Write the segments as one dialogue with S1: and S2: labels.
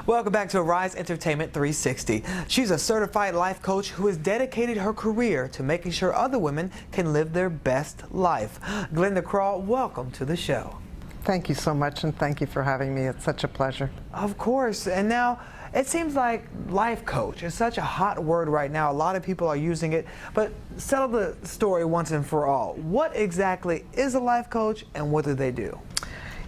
S1: Welcome back to Arise Entertainment 360. She's a certified life coach who has dedicated her career to making sure other women can live their best life. Glenda Crawl, welcome to the show.
S2: Thank you so much, and thank you for having me. It's such a pleasure.
S1: Of course. And now, it seems like life coach is such a hot word right now. A lot of people are using it, but settle the story once and for all. What exactly is a life coach, and what do they do?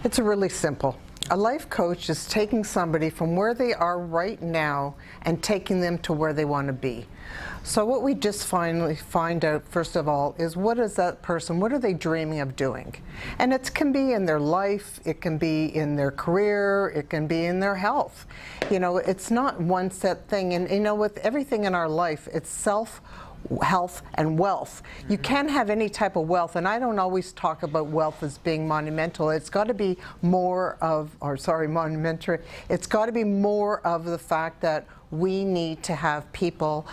S1: It's
S2: really simple. A life coach is taking somebody from where they are right now and taking them to where they want to be. So what we just finally find out, first of all, is what is that person, what are they dreaming of doing? And it can be in their life, it can be in their career, it can be in their health. You know, it's not one set thing. And you know, with everything in our life, it's health and wealth. You can't have any type of wealth, and I don't always talk about wealth as being monumental. It's got to be more of, monumentary. It's got to be more of the fact that we need to have people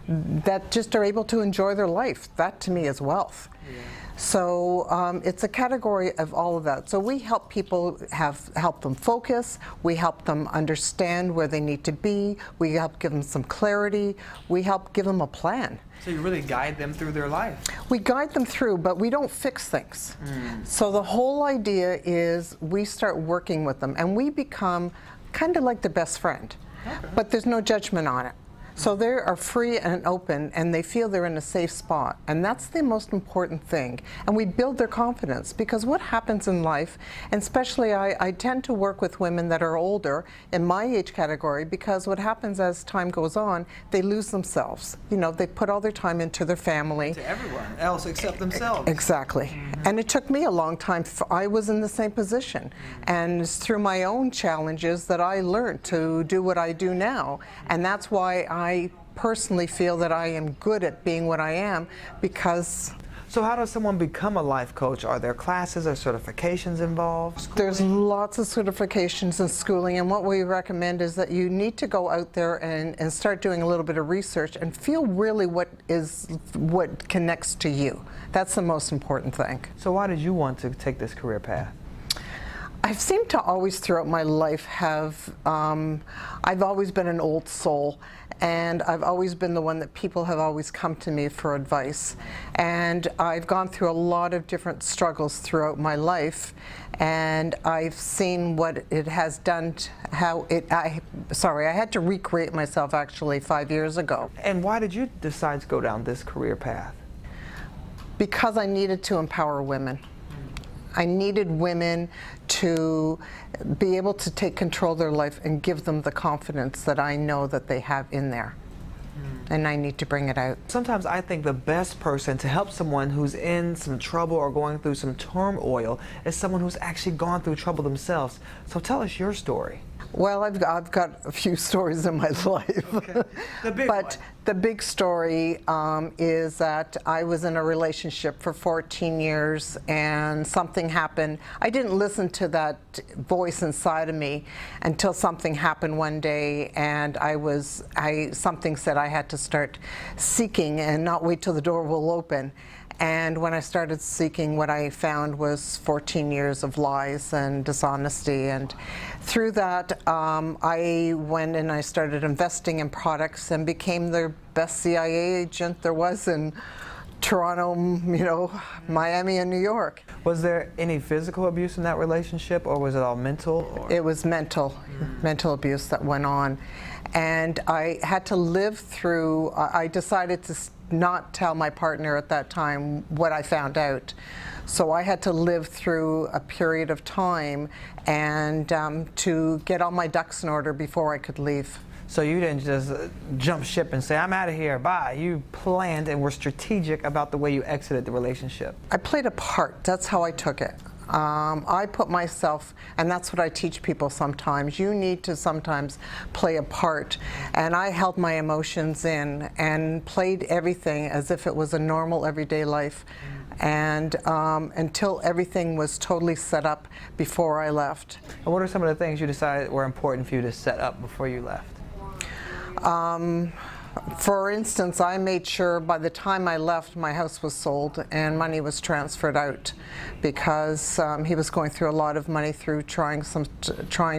S2: that just are able to enjoy their life. That to me is wealth. Yeah. So it's a category of all of that. So we help people help them focus, we help them understand where they need to be, we help give them some clarity, we help give them a plan.
S1: So you really guide them through their life? We
S2: guide them through, but we don't fix things. So the whole idea is we start working with them and we become kind of like their best friend. Okay. But there's no judgment on it. So they are free and open, and they feel they're in a safe spot, and that's the most important thing. And we build their confidence, because what happens in life, and especially I tend to work with women that are older in my age category, because what happens as time goes on, they lose themselves. You know, they put all their time into their family.
S1: To everyone else except themselves.
S2: Exactly. And it took me a long time. I was in the same position. And it's through my own challenges that I learned to do what I do now. And that's why I personally feel that I am good at being what I am, because...
S1: So how does someone become a life coach? Are there classes or certifications involved?
S2: There's lots of certifications and schooling, and what we recommend is that you need to go out there and start doing a little bit of research and feel really what connects to you. That's the most important thing.
S1: So why did you want to take this career path?
S2: I've seemed to always throughout my life have, I've always been an old soul, and I've always been the one that people have always come to me for advice. And I've gone through a lot of different struggles throughout my life, and I've seen what it has done, I had to recreate myself actually 5 years ago.
S1: And why did you decide to go down this career path?
S2: Because I needed to empower women. I needed women to be able to take control of their life and give them the confidence that I know that they have in there. And I need to bring it out.
S1: Sometimes I think the best person to help someone who's in some trouble or going through some turmoil is someone who's actually gone through trouble themselves. So tell us your story.
S2: Well, I've got a few stories in my life.
S1: Okay.
S2: The big story is that I was in a relationship for 14 years and something happened. I didn't listen to that voice inside of me until something happened one day, and something said I had to start seeking and not wait till the door will open. And when I started seeking, what I found was 14 years of lies and dishonesty. And through that, I went and I started investing in products and became the best CIA agent there was in Toronto, you know, Miami, and New York.
S1: Was there any physical abuse in that relationship, or was it all mental?
S2: It was mental abuse that went on. And I had to live through, I decided to not tell my partner at that time what I found out. So I had to live through a period of time and to get all my ducks in order before I could leave.
S1: So you didn't just jump ship and say, I'm out of here, bye. You planned and were strategic about the way you exited the relationship.
S2: I played a part. That's how I took it. I put myself, and that's what I teach people sometimes. You need to sometimes play a part. And I held my emotions in and played everything as if it was a normal everyday life. And until everything was totally set up before I left.
S1: And what are some of the things you decided were important for you to set up before you left?
S2: For instance, I made sure by the time I left, my house was sold and money was transferred out because he was going through a lot of money through trying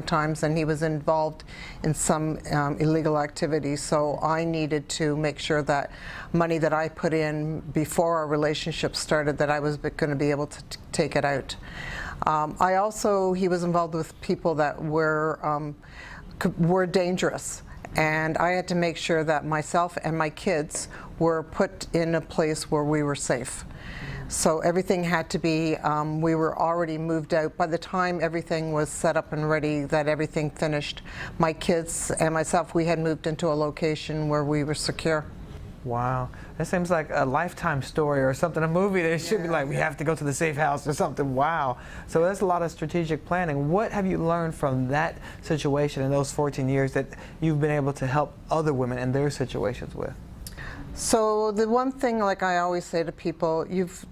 S2: times, and he was involved in some illegal activities. So I needed to make sure that money that I put in before our relationship started, that I was going to be able to take it out. He was involved with people that were dangerous. And I had to make sure that myself and my kids were put in a place where we were safe. So everything had to be, we were already moved out. By the time everything was set up and ready, that everything finished, my kids and myself, we had moved into a location where we were secure.
S1: Wow, that seems like a Lifetime story or something, a movie that should be like, we have to go to the safe house or something. Wow. So that's a lot of strategic planning. What have you learned from that situation in those 14 years that you've been able to help other women in their situations with?
S2: So the one thing, like I always say to people,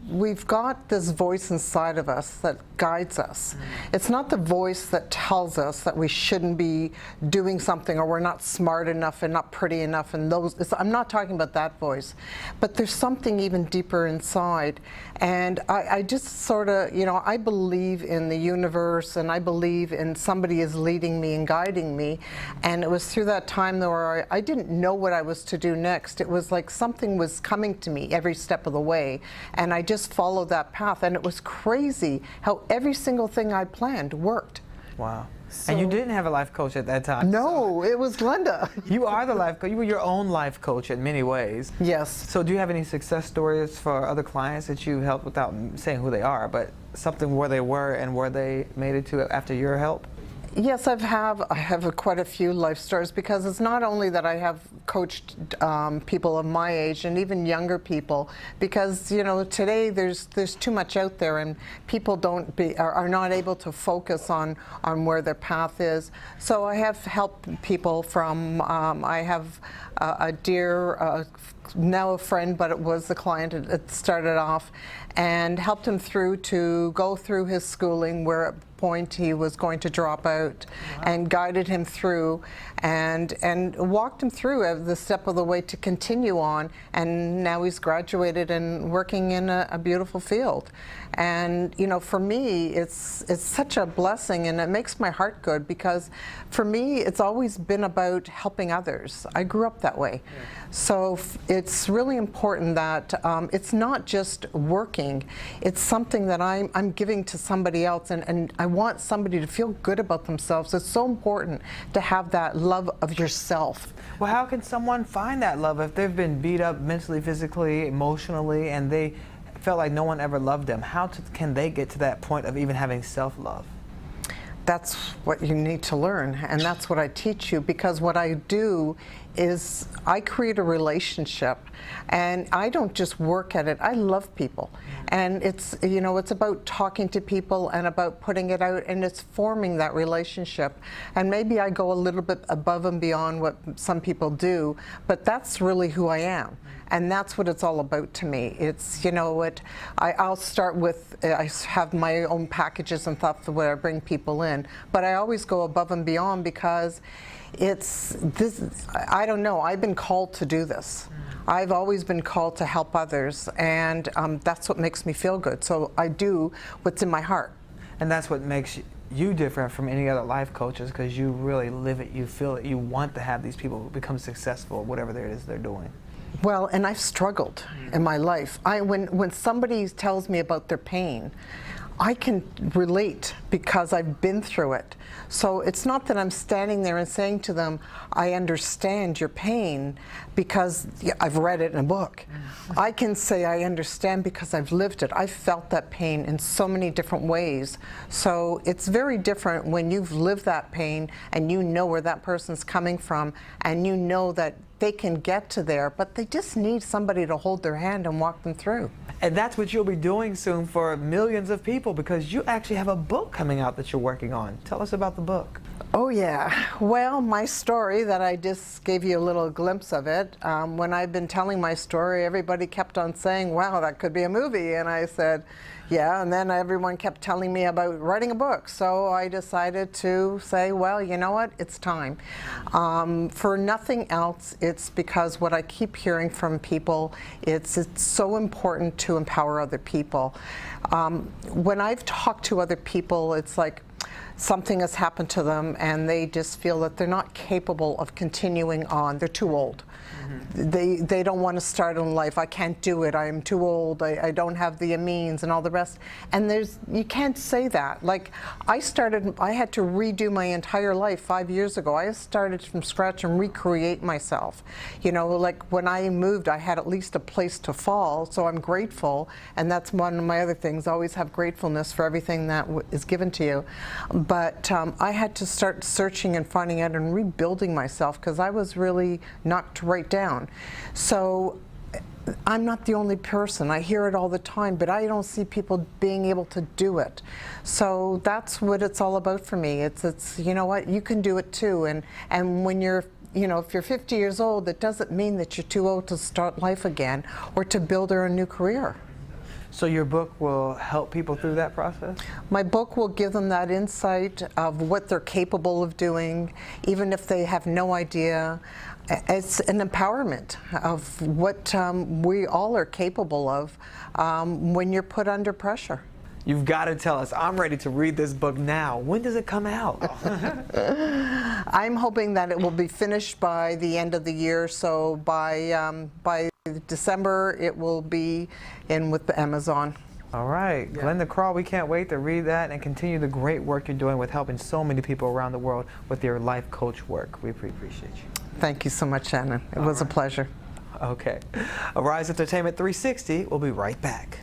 S2: we've got this voice inside of us that guides us. It's not the voice that tells us that we shouldn't be doing something, or we're not smart enough and not pretty enough, and I'm not talking about that voice. But there's something even deeper inside. And I just sort of, I believe in the universe, and I believe in somebody is leading me and guiding me. And it was through that time where I didn't know what I was to do next. It was like something was coming to me every step of the way, and I just followed that path, and it was crazy how every single thing I planned worked.
S1: Wow. And you didn't have a life coach at that time.
S2: No, it was Glenda.
S1: You are the life coach. You were your own life coach in many ways.
S2: Yes.
S1: So do you have any success stories for other clients that you helped, without saying who they are, but something where they were and where they made it to after your help?
S2: Yes, I have quite a few life stories, because it's not only that I have coached people of my age and even younger people, because today there's too much out there, and people are not able to focus on where their path is. So I have helped people from I have a dear now a friend, but it was the client. It started off, and helped him to go through his schooling, where at point he was going to drop out. Wow. And guided him through and walked him through the step of the way to continue on, and now he's graduated and working in a beautiful field. And for me, it's such a blessing, and it makes my heart good, because for me it's always been about helping others. I grew up that way. Yeah. So it's really important that it's not just working, it's something that I'm giving to somebody else, and I want somebody to feel good about themselves. It's so important to have that love of yourself.
S1: Well, how can someone find that love if they've been beat up mentally, physically, emotionally, and they felt like no one ever loved them? How can they get to that point of even having self-love?
S2: That's what you need to learn, and that's what I teach you, because what I do is I create a relationship, and I don't just work at it. I love people, and it's about talking to people and about putting it out, and it's forming that relationship. And maybe I go a little bit above and beyond what some people do, but that's really who I am. And that's what it's all about to me. It's, I'll start with, I have my own packages and stuff where I bring people in, but I always go above and beyond, because I don't know, I've been called to do this. I've always been called to help others, and that's what makes me feel good. So I do what's in my heart.
S1: And that's what makes you different from any other life coaches, because you really live it, you feel it, you want to have these people become successful, whatever it is they're doing.
S2: Well, and I've struggled in my life. When somebody tells me about their pain, I can relate, because I've been through it. So it's not that I'm standing there and saying to them, I understand your pain because I've read it in a book. I can say I understand because I've lived it. I've felt that pain in so many different ways. So it's very different when you've lived that pain and you know where that person's coming from, and you know that they can get to there, but they just need somebody to hold their hand and walk them through.
S1: And that's what you'll be doing soon for millions of people, because you actually have a book coming out that you're working on. Tell us about the book.
S2: Oh yeah. Well, my story that I just gave you a little glimpse of it. When I've been telling my story, everybody kept on saying, wow, that could be a movie. And I said, yeah. And then everyone kept telling me about writing a book. So I decided to say, well, you know what? It's time. For nothing else, it's because what I keep hearing from people, it's so important to empower other people. When I've talked to other people, it's like, something has happened to them and they just feel that they're not capable of continuing on. They're too old. They don't want to start in life. I can't do it. I'm too old. I don't have the means and all the rest. And you can't say that. Like I had to redo my entire life 5 years ago. I started from scratch and recreate myself. You know, like when I moved, I had at least a place to fall. So I'm grateful. And that's one of my other things. Always have gratefulness for everything that is given to you. But I had to start searching and finding out and rebuilding myself because I was really knocked right down. So I'm not the only person. I hear it all the time, but I don't see people being able to do it. So that's what it's all about for me. It's you know what, you can do it too. And when you're, you know, if you're 50 years old, it doesn't mean that you're too old to start life again or to build a new career.
S1: So your book will help people through that process?
S2: My book will give them that insight of what they're capable of doing, even if they have no idea. It's an empowerment of what we all are capable of when you're put under pressure.
S1: You've got to tell us. I'm ready to read this book now. When does it come out?
S2: I'm hoping that it will be finished by the end of the year. So by December, it will be in with Amazon.
S1: All right. Yeah. Glenda Crawl, we can't wait to read that and continue the great work you're doing with helping so many people around the world with your life coach work. We appreciate you.
S2: Thank you so much, Shannon. It was a pleasure.
S1: Okay. Arise Entertainment 360. We'll be right back.